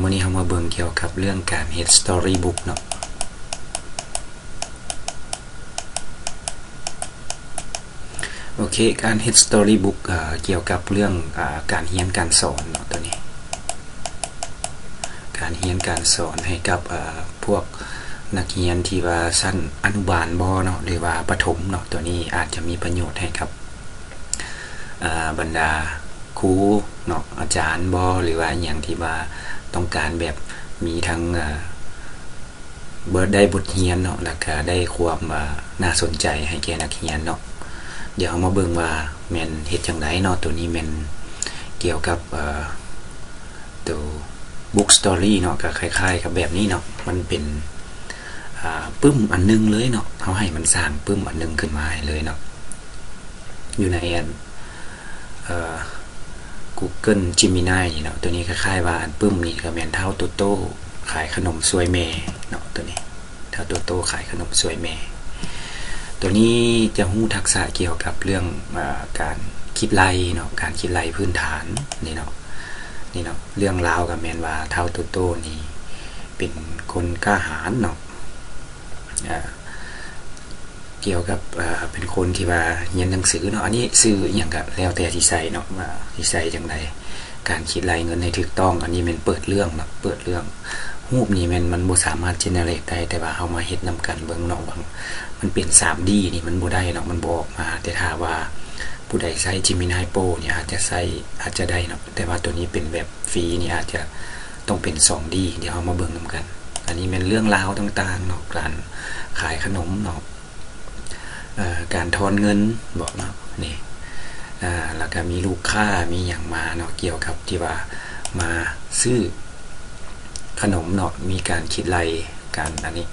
มื้อนี้เรามาเบิ่งเกี่ยวกับเรื่องการเฮ็ด Storybook เนาะโอเคการเฮ็ด Storybook เกี่ยวกับเรื่องการเรียนการสอนเนาะตัวนี้การเรียนการสอนให้กับพวกนักเรียนที่ว่าชั้นอนุบาลบ่เนาะหรือว่าประถมเนาะตัวนี้อาจจะมีประโยชน์ให้กับบรรดาครูเนาะอาจารย์บ่หรือว่าอย่างที่ว่าต้องการแบบมีทั้งได้บทเรียนเนาะแล้วก็ได้ความน่าสนใจให้แก่นักเรียนเนาะเดี๋ยวเอามาเบิ่งว่าแม่นเฮ็ดจังไดเนาะตัวนี้แม่นเกี่ยวกับตัว book story เนาะก็คล้ายๆกับแบบนี้เนาะมันเป็นปึ้มอันนึงเลยเนาะเฮาให้มันสร้างปึ้มอันนึงขึ้นมาให้เลยเนาะอยู่ในGoogle Gemini เนาะตัวนี้คล้ายๆว่าอันปึ้มนี่ก็แม่นเท่าโตโต้ขายขนมสวยแม่เนาะตัวนี้เท่าโตโต้ขายขนมสวยแม่ตัวนี้จะฮู้ทักษะเกี่ยวกับเรื่องการคิดไล่เนาะการคิดไล่พื้นฐานนี่เนาะเรื่องราวก็แม่นว่าเท่าโตโต้นี่เป็นคนกล้าหาญเนาะเกี่ยวกับเป็นคนที่ว่าเรียนหนังสือเนาะอันนี้ชื่อหยังก็แล้วแต่สิใส่เนาะว่าสิใส่จังไดการคิดรายเงินให้ถูกต้องอันนี้มันเปิดเรื่องเนาะเปิดเรื่องรูปนี่มันบ่สามารถเจเนเรตได้แต่ว่าเฮามาเฮ็ดนํกันเบิ่งเนาะบางมันเป็น 3D นี่มันบ่ได้เนาะมันบ่ออกมาแต่ถ้าว่าผู้ใดใช้ Gemini Pro เนี่ยอาจจะได้เนาะแต่ว่าตัวนี้เป็นแบบฟรีนี่อาจจะต้องเป็น 2D เดี๋ยวเฮามาเบิ่งนํกันอันนี้เป็นเรื่องราวต่างๆเนาะการขายขนมเนาะการทอนเงินบอกเนาะนี่แล้วก็มีลูกค้ามีอย่างมาเนาะเกี่ยวกับที่ว่ามาซื้อขนมเนาะมีการคิดไล่การอันนี้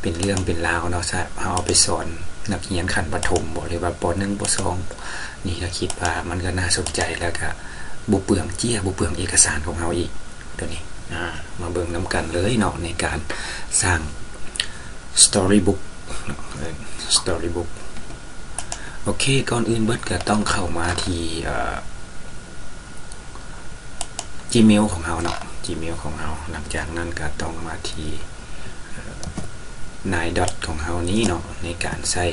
เป็นเรื่องเป็นราวเนาะเอาไปสอนนักเรียนขั้นประถมบ่หรือว่าป .1 ป .2 นี่ก็คิดว่ามันก็น่าสนใจแล้วก็บ่เปลืองบ่เปลืองเอกสารของเฮาอีกตัวนี้มาเบิ่งนํกันเลยเนาะในการสร้าง Storybook โอเคก่อนอื่นเบิดก็ต้องเข้ามาที่ Gmail ของเราเนาะ Gmail ของเราหลังจากนั้นก็ต้องมาที่9 ของเรานี้เนาะในการใช้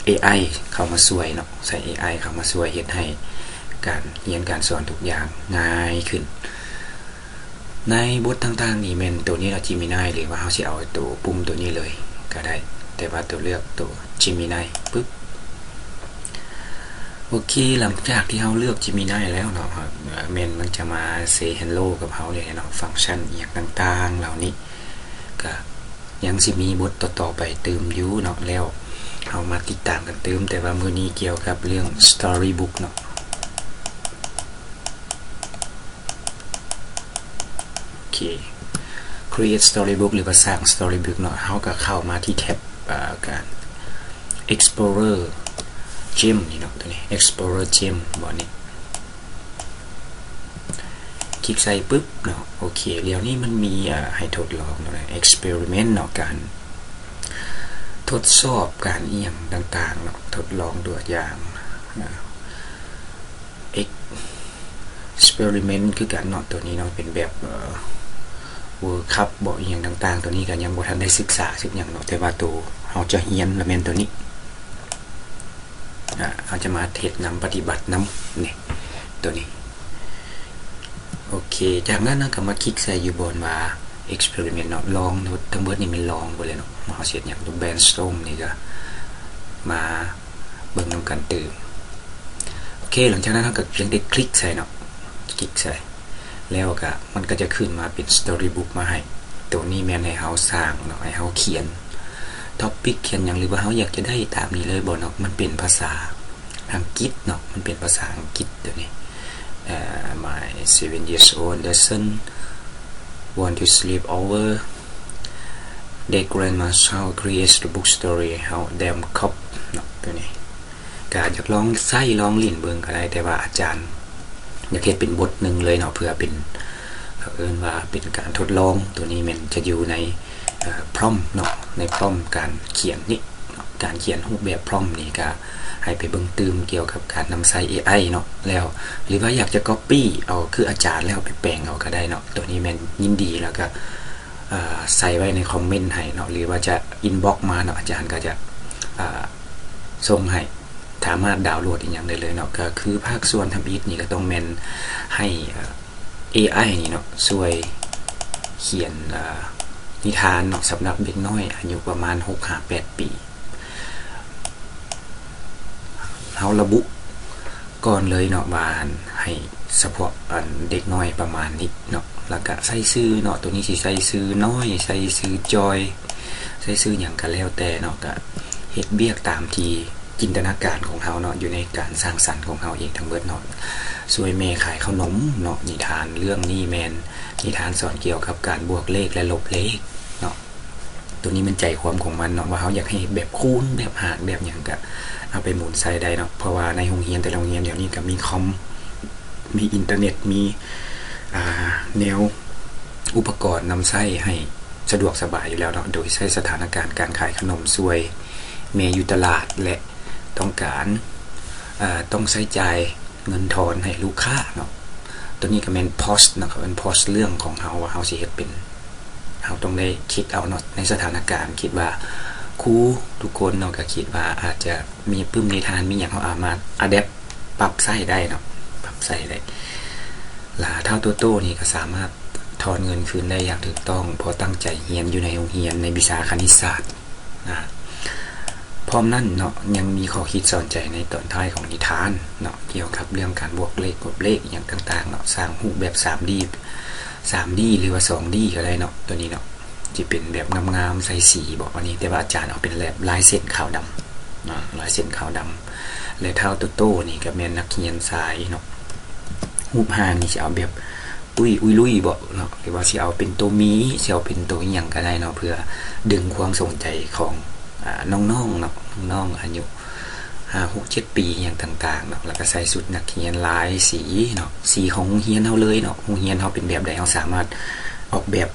AI เข้ามาช่วยเนาะใช้ AI เข้ามาช่วยเฮ็ดให้การเรียนการสอนทุกอย่างง่ายขึ้นในบทต่างๆนี่แม่นตัวนี้เรา Gemini หรือว่าเฮาสิเอาตัวปุ่มตัวนี้เลยก็ได้แต่ว่าตัวเลือกตัว Gemini ปึ๊บโอเคหลังจากที่เราเลือก Gemini แล้วเนาะมันจะมา say hello กับเราเลยเนาะฟังก์ชันอย่างต่างๆเหล่านี้ก็ยังสิมีบทต่อๆไปเติมอยู่เนาะแล้วเอามาติดตามกันเติมแต่ว่ามื้อนี้เกี่ยวกับเรื่อง Storybook เนาะโอเค create storybook หรือว่าสร้าง storybook เนาะเฮาก็เข้ามาที่แท็บการ explorer gem นี่เนาะตัวนี้ explorer gem บ่นี้คลิกใส่ปึ๊บเนาะโอเคเดี๋ยวนี้มันมีให้ทดลองเนาะ experiment เนาะการทดสอบการเอียงต่างๆเนาะทดลองตัวอย่างexperiment คือการเนาะตัวนี้เนาะเป็นแบบWorld Cup บ่อีหยังต่างๆตัวนี้ก็ยังบ่ทันได้ศึกษาสึกหยังเนาะแต่ว่าตัวเฮาจะเรียนแล้วแม่นตัวนี้เฮาจะมาเทศนำปฏิบัตินำนี่ตัวนี้โอเคจากนั้นก็มาคลิกใส่อยู่บนว่า experiment เนาะลองทั้งเบิดนี่มันลองบ่เลยเนาะเฮาเฮ็ดหยังตัว brainstorm นี่ก็มาเบิ่งนำกันตื่นโอเคหลังจากนั้นก็เพียงได้คลิกใส่เนาะคลิกใส่แล้วก็มันก็จะขึ้นมาเป็น storybook มาให้ตัวนี้แม่นให้เฮาสร้างเนาะให้เฮาเขียนท็อปิกเขียนหยังหรือว่าเฮาอยากจะได้ตามนี้เลยบ่เนาะมันเป็นภาษาอังกฤษเนาะมันเป็นภาษาอังกฤษตัวนี้my 7 years old lesson want to sleep over their grandma's creates the book story how them cop เนาะตัวนี้ก็อยากลองใส่ลองลิ้นเบิ่งก็ได้แต่ว่าอาจารย์อยากเฮ็ดเป็นบทนึงเลยเนาะเพื่อเป็นว่าเป็นการทดลองตัวนี้มันจะอยู่ในprompt เนาะใน prompt การเขียนนี่ การเขียนรูปแบบพร้อมนี่ก็ให้ไปเบิ่งตื่มเกี่ยวกับการนำใช้ AI เนาะแล้วหรือว่าอยากจะ copy เอาคืออาจารย์แล้วไปแปลงเอาก็ได้เนาะตัวนี้แม่นยินดีแล้วก็ใส่ไว้ในคอมเมนต์ให้เนาะหรือว่าจะอินบ็อกซ์มาเนาะอาจารย์ก็จะส่งให้สามารถดาวน์โหลดอีกอย่างได้เลยเนาะก็คือภาคส่วนทำอีกนี่ก็ต้องแม่นให้ AI นี่เนาะช่วยเขียนนิทานเนาะสำหรับเด็กน้อยอายุประมาณ 6-8 ปีเฮาระบุก่อนเลยเนาะว่าให้เฉพาะเด็กน้อยประมาณนี้เนาะแล้วก็ใส่ชื่อเนาะตัวนี้สิใส่ชื่อน้อยใส่ชื่อจอยใส่ชื่อหยังก็แล้วแต่เนาะก็เฮ็ดเบียกตามที่จินตนาการของเฮาเนาะอยู่ในการสร้างสรรค์ของเฮาเองทั้งเบิดเนาะช่วยแม่ขายขนมเนาะนิทานเรื่องนี้แม่นนิทานสอนเกี่ยวกับการบวกเลขและลบเลขเนาะตัวนี้มันใจความของมันเนาะว่าเฮาอยากให้แบบคูณแบบหารแบบหยังก็เอาไปหมุนใส่ได้เนาะเพราะว่าในโรงเรียนแต่ละโรงเรียนเดี๋ยวนี้ก็มีคอมมีอินเทอร์เน็ตมีแนวอุปกรณ์นำใช้ให้สะดวกสบายอยู่แล้วเนาะโดยใช้สถานการณ์การขายขนมซวยเมย์อยู่ตลาดและต้องการต้องใช้จ่ายเงินทอนให้ลูกค้าเนาะตัวนี้ก็เป็นโพสต์นะครับเป็นโพสต์เรื่องของเฮาว่าเฮาสิเฮ็ดเป็นเฮาต้องได้คิดเอาเนาะในสถานการณ์คิดว่าครูทุกคนเนาะก็คิดว่าอาจจะมีปึ้มนิทานมีหยังเฮาอามาอะแดปปรับใช้ได้เนาะปรับใช้ได้ลาเท่าตัวโตนี่ก็สามารถทอนเงินคืนได้อย่างถูกต้องเพราะตั้งใจเรียนอยู่ในโรงเรียนในวิชาคณิตศาสตร์นะพร้อมนั่นเนาะยังมีข้อคิดสอนใจในตอนท้ายของนิทานเนาะเกี่ยวกับเรื่องการบวกเลขกบเลขอย่างต่างๆเนาะสร้างรูปแบบ 3D หรือว่า 2D ก็ได้เนาะตัวนี้เนาะจะเป็นแบบงามๆใส่สีบอกวันนี้แต่ว่าอาจารย์เอาเป็นแบบลายเส้นขาวดำนะลายเส้นขาวดำและเท่าโตๆนี่ก็แม่นนักเรียนสายเนาะรูปห่างนี่จะเอาแบบอุ้ยลุยบอกเนาะหรือว่าสิเอาเป็นตัวมีสิเอาเป็นตัวหยังก็ได้เนาะเพื่อดึงความสนใจของน้องๆเนาะน้องๆอายุ5-6-7 ปีอย่างต่างๆเนาะแล้วก็ใส่ชุดนักเรียนลายสีเนาะสีของโรงเรียนเฮาเลยเนาะโรงเรียนเฮาเป็นแบบใดเฮาสามารถออกแบบ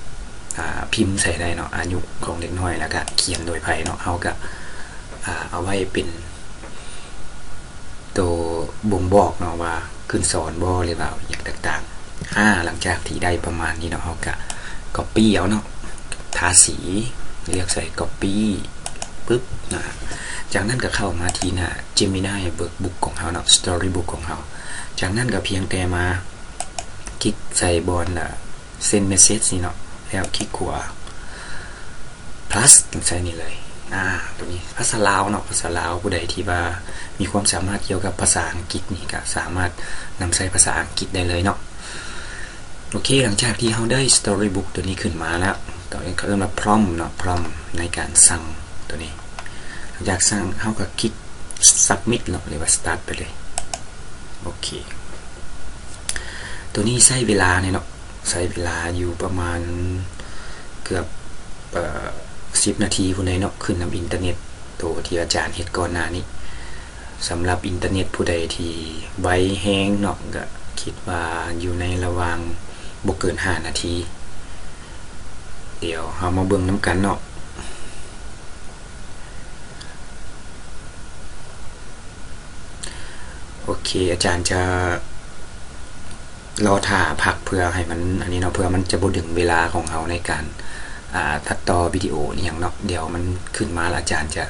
พิมพ์ใส่ได้เนาะอายุของเด็กน้อยแล้วก็เขียนโดยไผเนาะเฮาก็เอาไว้เป็นตัวบ่งบอกเนาะว่าขึ้นสอนบ่หรือเปล่าอย่างต่างๆหลังจากที่ได้ประมาณนี้เนาะเฮาก็ copy เอาเนาะทาสีเรียกใส่ copy ปึ๊บนะจากนั้นก็เข้ามาที่หน้า Gemini Workbook ของเฮาเนาะ Storybook ของเฮาจากนั้นก็เพียงแต่มาคลิกใส่บนsend message นี่เนาะแล้วคลิกขวา plus ใส่นี่เลยตัวนี้ภาษาลาวเนาะภาษาลาวผู้ใดที่ว่ามีความสามารถเกี่ยวกับภาษาอังกฤษนี่ก็สามารถนำใช้ภาษาอังกฤษได้เลยเนาะโอเคหลังจากที่เราได้ Storybook ตัวนี้ขึ้นมาแล้วต่อไปเขาเรียกว่า prompt เนาะ prompt ในการสั่งตัวนี้หลังจากสั่งเราก็คลิก submit เนาะหรือว่า start ไปเลยโอเคตัวนี้ใช้เวลาเนี่ยเนาะใช้เวลาอยู่ประมาณเกือบ10 นาทีผู้ใดเนาะขึ้นนำอินเทอร์เน็ตตัวที่อาจารย์เฮ็ดก่อนหน้านี้สำหรับอินเทอร์เน็ตผู้ใดที่ไวแฮงเนาะก็คิดว่าอยู่ในระหว่างบ่เกิน5 นาทีเดี๋ยวเฮามาเบิ่งนำกันเนาะโอเคอาจารย์จะรอท่าพักเพื่อให้มันอันนี้เนาะเพื่อมันจะบ่ดึงเวลาของเฮาในการตัดต่อวิดีโอนี่อย่างเนาะเดี๋ยวมันขึ้นมาแล้วอาจารย์จะ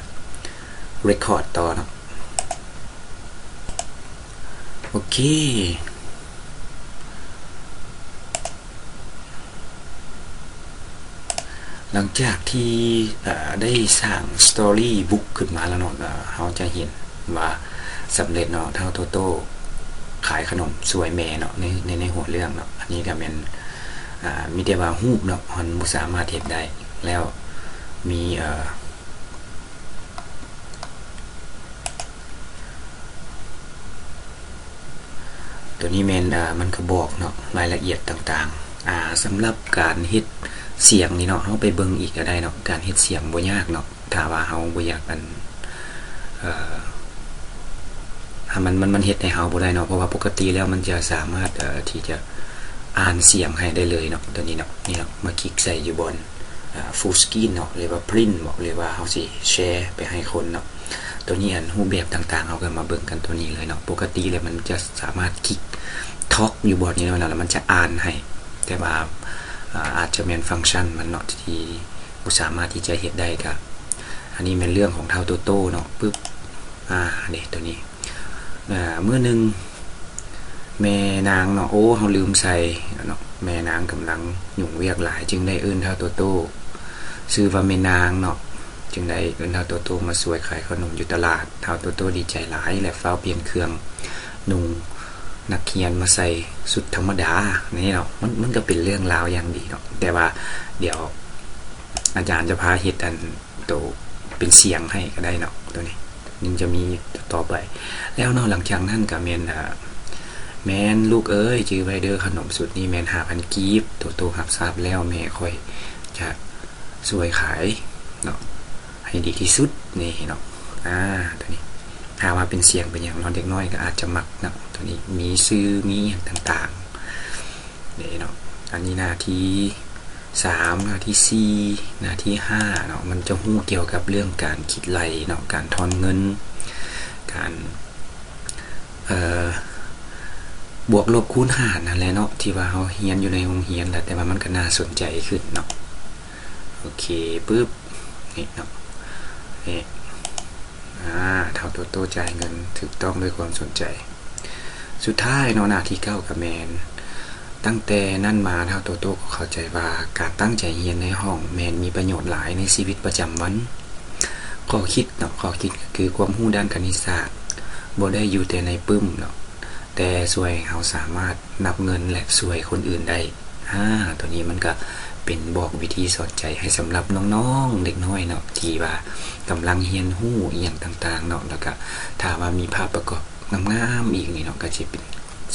record ต่อเนาะโอเคหลังจากที่ได้สร้าง Storybook ขึ้นมาแล้วเนาะเราจะเห็นว่าสำเร็จเนาะเท่าโตขายขนมสวยแม่เนาะในหัวเรื่องเนาะอันนี้ก็เป็นมีแต่ว่ารูปเนาะมันบ่สามารถเฮ็ดได้แล้วมีตัวนี้มันก็บอกเนาะรายละเอียดต่างๆสำหรับการเฮ็ดเสียงนี่เนาะเฮาไปเบิ่งอีกก็ได้เนาะการเฮ็ดเสียงบ่ยากเนาะถ้าว่าเฮาบ่อยากมันเฮ็ดให้เฮาบ่ได้เนาะเพราะว่าปกติแล้วมันจะสามารถที่จะอ่านเสียงให้ได้เลยเนาะตัวนี้เนาะนี่เนาะมาคลิกใส่อยู่บน full screen เนาะหรือว่า print บอกหรือว่าเฮาสิแชร์ไปให้คนเนาะตัวนี้อันรูปแบบต่างๆเฮาก็มาเบิ่งกันตัวนี้เลยเนาะปกติแล้วมันจะสามารถคลิก talk อยู่บอร์ดนี้แล้วมันจะอ่านให้แต่ว่าอาจจะเป็นฟังก์ชันมันเนาะที่บ่สามารถที่จะเฮ็ดได้ก็อันนี้เป็นเรื่องของเท่าโตๆเนาะปึ๊บนี่ตัวนี้เมื่อนึงแม่นางเนาะโอ้เฮาลืมใส่เนาะแม่นางกำลังยุ่งเวียกหลายจึงได้เอิ้นเท่าโตๆชื่อว่าแม่นางเนาะจึงได้เอิ้นเท่าโตๆมาสวยขายขนมอยู่ตลาดเท่าโตๆดีใจหลายและฟ้าวเปลี่ยนเครื่องนุ่งนักเรียนมาใส่สุดธรรมดานี่เนาะมันก็เป็นเรื่องราวอย่างดีเนาะแต่ว่าเดี๋ยวอาจารย์จะพาเฮ็ดอันโตเป็นเสียงให้ก็ได้เนาะตัวนี้ยังจะมีต่อไปแล้วเนาะหลังจากนั้นก็แม่นลูกเอ้ยจื้อไว้เด้อขนมสุดนี้แม่น 5,000 กีบโตๆรับทราบแล้วแม่ค่อยจะสวยขายเนาะให้ดีที่สุดนี่เนาะตัวนี้ถ้าว่าเป็นเสียงเป็นอย่างน้อยเด็กน้อยก็อาจจะมักเนาะตัวนี้มีชื่อมีอย่างต่างๆนี่เนาะอันนี้หน้าที่3หน้าที่4หน้าที่5เนาะมันจะฮู้เกี่ยวกับเรื่องการคิดไล่เนาะการทอนเงินการบวกลบคูณหารนั่นแหละเนาะที่ว่าเฮาเรียนอยู่ในโรงเรียนแหละแต่ว่ามันก็น่าสนใจขึ้นเนาะโอเคปึ๊บนี่เนาะนี่เท่าโตๆจ่ายเงินถูกต้องด้วยความสนใจสุดท้ายเนาะหน้าที่9กับแมนตั้งแต่นั้นมาเท่าโตๆก็เข้าใจว่าการตั้งใจเรียนในห้องแมนมีประโยชน์หลายในชีวิตประจำวันข้อคิดเนาะข้อคิดก็คือความรู้ด้านคณิตศาสตร์บ่ได้อยู่แต่ในปึ้มเนาะแต่ช่วยเราสามารถนับเงินและช่วยคนอื่นได้ตัวนี้มันก็เป็นบอกวิธีสอนใจให้สำหรับน้องๆเด็กน้อยเนาะที่ว่ากำลังเรียนรู้อีหยังต่างๆเนาะแล้วก็ถ้าว่ามีภาพประกอบงามๆอีกนี่เนาะก็จะเป็น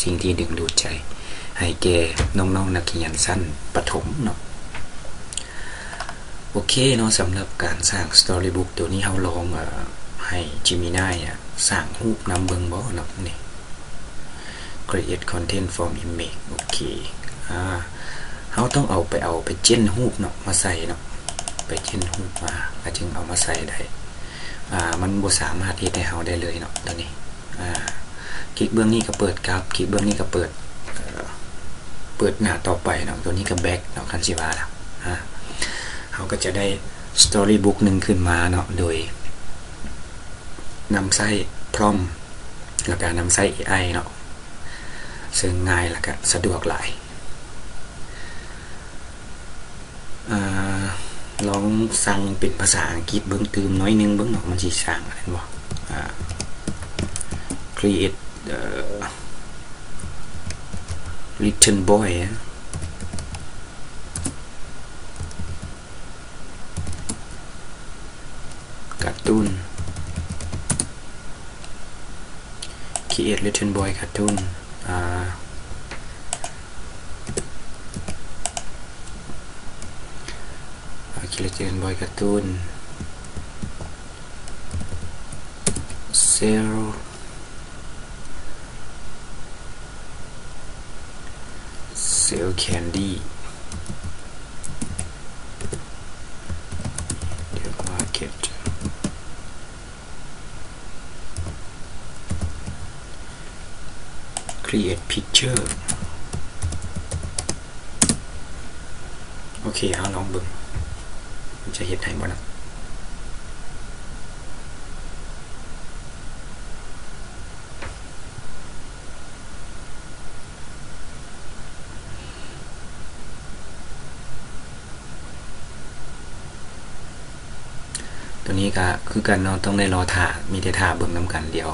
สิ่งที่ดึงดูดใจให้แก่น้องๆนักเรียนชั้นประถมเนาะโอเคเนาะสำหรับการสร้าง Storybook ตัวนี้เฮาลองให้ Gemini สร้างรูปนำเบิ่งบ่เนาะนี่ create content from image โอเคเฮาต้องเอาไปเจนรูปเนาะมาใส่เนาะไปเจนรูปมาแล้วจึงเอามาใส่ได้มันบ่สามารถเฮ็ดให้เฮาได้เลยเนาะตัวนี้คลิกเบื้องนี้ก็เปิดกราฟคลิกเบื้องนี้ก็เปิดหน้าต่อไปเนาะตัวนี้ก็แบ็คเนาะคันสิว่าล่ะเฮาก็จะได้ Storybook นึงขึ้นมาเนาะโดยนำใช้พร้อมแล้วก็นำใช้ AI เนาะซึ่งง่ายแล้วก็สะดวกหลายลองสั่งเป็นภาษาอังกฤษเบิ่งตื่มน้อยนึงเบิ่งเนาะมันสิสร้างอะไรบ่create little boy cartoon create little boy cartoon little boy cartoon sell candy the market create picture โอเคเอาลองเบิ่งจะเฮ็ดให้บ่นะตัวนี้ก็คือกันเนาะต้องได้รอท่ามีแต่ท่าเบิ่งนำกันเดียว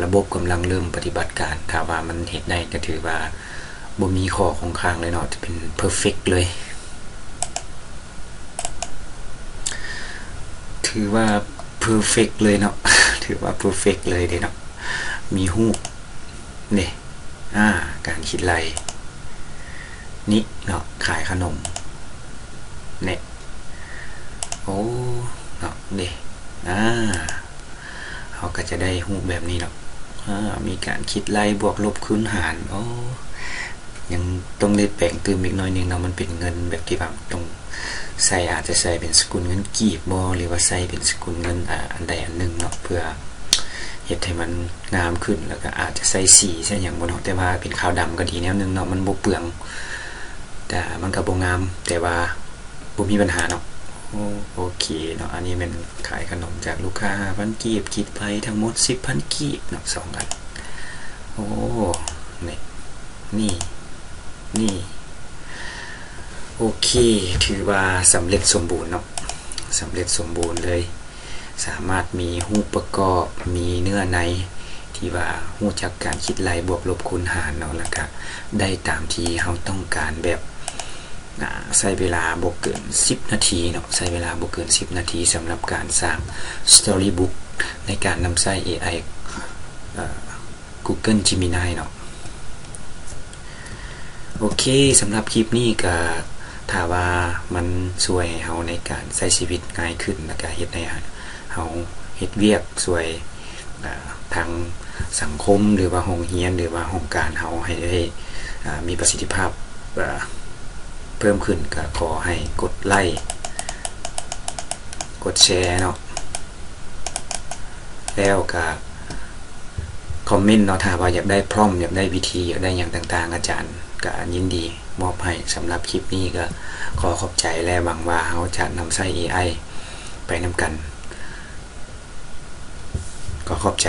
ระบบกำลังเริ่มปฏิบัติการถ้าว่ามันเฮ็ดได้ก็ถือว่าบ่มีข้อคงค้างเลยเนาะจะเป็นเพอร์เฟคเลยถือว่าเพอร์เฟคเลยเนาะถือว่าเพอร์เฟคเลยเด้เนาะมีรูปนี่การคิดไล่นี่เนาะขายขนมเนี่ยโอ้เนาะเด้เขาก็จะได้รูปแบบนี้เนาะมีการคิดไล่บวกลบคูณหารโอ้ ยังต้องได้แปลงเติมอีกหน่อยนึงเนาะมันเป็นเงินแบบที่แบบต้องใส่อาจจะใส่เป็นสกุลเงินกีบบ่หรือว่าใส่เป็นสกุลเงินอันใดอันหนึ่งเนาะเพื่อเฮ็ดให้มันงามขึ้นแล้วก็อาจจะใส่สีใส่หยังบ่เนาะแต่ว่าเป็นขาวดำก็ดีแนวนึงเนาะมันบ่เปลืองแต่มันก็บ่งามแต่ว่าบ่มีปัญหาเนาะโอเคเนาะอันนี้เป็นขายขนมจากลูกค้า 5,000 กีบคิดไปทั้งหมด 10,000 กีบเนาะ2อันโอ้นี่โอเคถือว่าสำเร็จสมบูรณ์เนาะสำเร็จสมบูรณ์เลยสามารถมีรูปประกอบมีเนื้อในที่ว่ารู้จักการคิดไล่บวกลบคูณหารเนาะแล้วก็ได้ตามที่เราต้องการแบบใช้เวลาบ่เกิน10นาทีเนาะใช้เวลาบ่เกิน10นาทีสำหรับการสร้าง Storybook ในการนำใช้ AI Google Gemini เนาะโอเคสำหรับคลิปนี้ก็ถ้าว่ามันช่วยเฮาในการใช้ชีวิตง่ายขึ้นแล้วก็เฮ็ดให้เฮาเฮ็ดเวียกช่วยทางสังคมหรือว่าโรงเรียนหรือว่าองค์การเฮาให้ได้มีประสิทธิภาพเพิ่มขึ้นก็ขอให้กดไลค์กดแชร์เนาะแล้วก็คอมเมนต์เนาะถ้าว่าอยากได้พร้อมอยากได้วิธีอยากได้อย่างต่างๆอาจารย์ก็ยินดีมอบให้สำหรับคลิปนี้ก็ขอขอบใจและหวังว่าเราจะนำใช้ AI ไปนำกันก็ขอบใจ